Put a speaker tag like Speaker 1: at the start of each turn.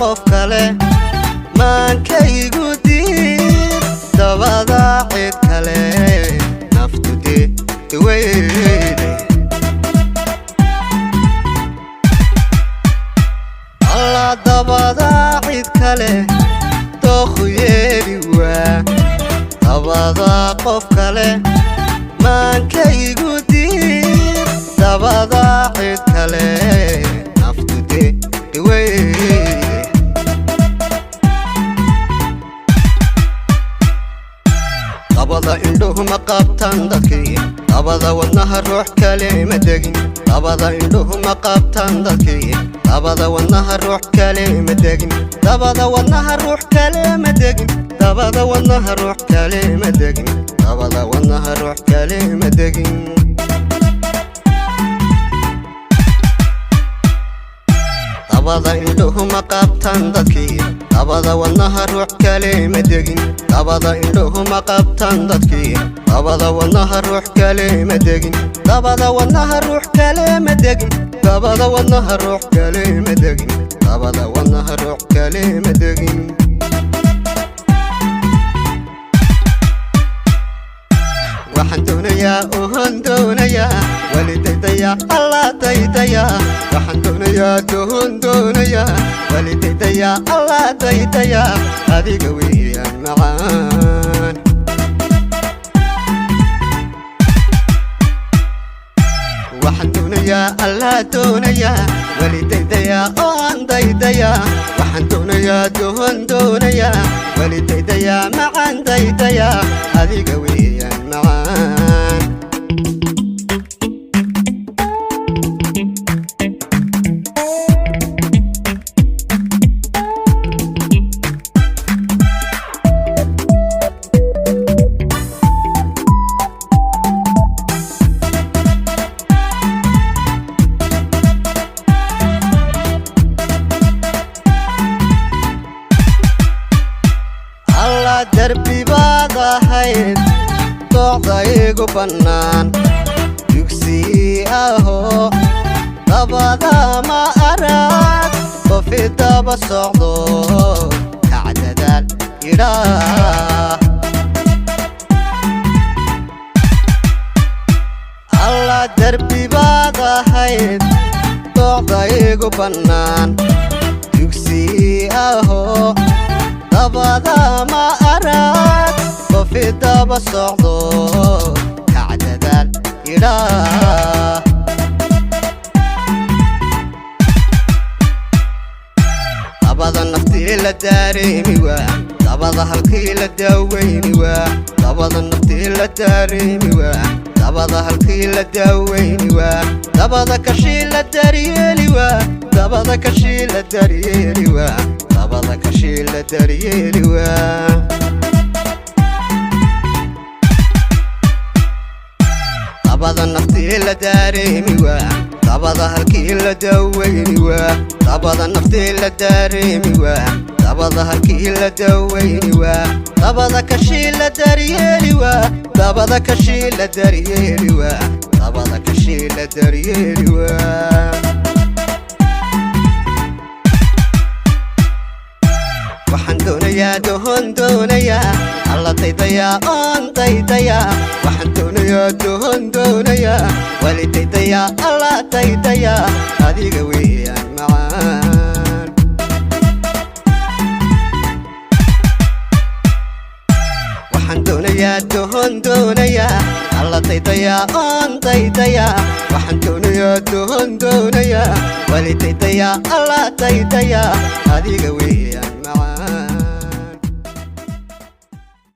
Speaker 1: qof kale maankaygu diid dabada cid kale naftu weyde alla dabada cid kale dookhu yeeli waa dabada qof kale maankaygu diid dabada cid kale naftu weyde dabada indhuhu ma qabtaan dadkii dabada wadnaha ruux kale ma degin dabada indhuhu ma qabtaan dadkii dabada wadnaha ruux kale ma degin dabada wadnaha ruux kale ma degin dabada wadnaha ruux kale ma degin dabada wadnaha ruux kale ma degin dabada indhuhu ma qabtaan dadkii dabada wadnaha ruux kale ma degin dabada indhuhu ma qabtaan dadkii dabada wadnaha ruux kale ma degin dabada wadnaha ruux kale ma degin dabada wadnaha ruux kale ma degin dabada wadnaha ruux kale ma degin waxaan doonayaa oon doonayaa walidaytaya alla daytaya waxaan doonayaa doonayaa walidaytaya alla daytaya adiga weeyaan macaan waxaan doonayaa alla doonayaa walidaytaya oon daytaya waxaan doonayaa doonayaa walidaytaya macaan daytaya adiga weeyaan macaan دربي بعض حيد طعضيق بنان يكسي اهو طبضا ما أراد وفي طب الصعدو تعددال إله الله دربي بعض حيد طعضيق بنان يكسي اهو dabada ma arag وفي daba socdo kacdadaal ilaah dabada naftii la dareemi waa dabada halkii la daaweyni waa dabada naftii la dareemi waa dabada halkii la daaweyni waa dabada kashii la daryeeli waa dabada kashii la daryeeli waa dabada kashii la daryeeli waa dabada naftii la dareemi waa dabada halkii la daaweyni waa dabada naftii la dareemi waa dabada halkii la daaweyni waa dabada kashii la daryeeli waa dabada kashii la daryeeli waa dabada kashii la daryeeli waa waxaan doonayaa doonayaa alla daytaya oon daytaya waxaan doonayaa doonayaa walidaytaya alla daytaya adiga weeyaan macaan waxaan doonayaa doonayaa alla daytaya oon daytaya waxaan doonayaa doonayaa walidaytaya alla daytaya adiga weeyaan macaan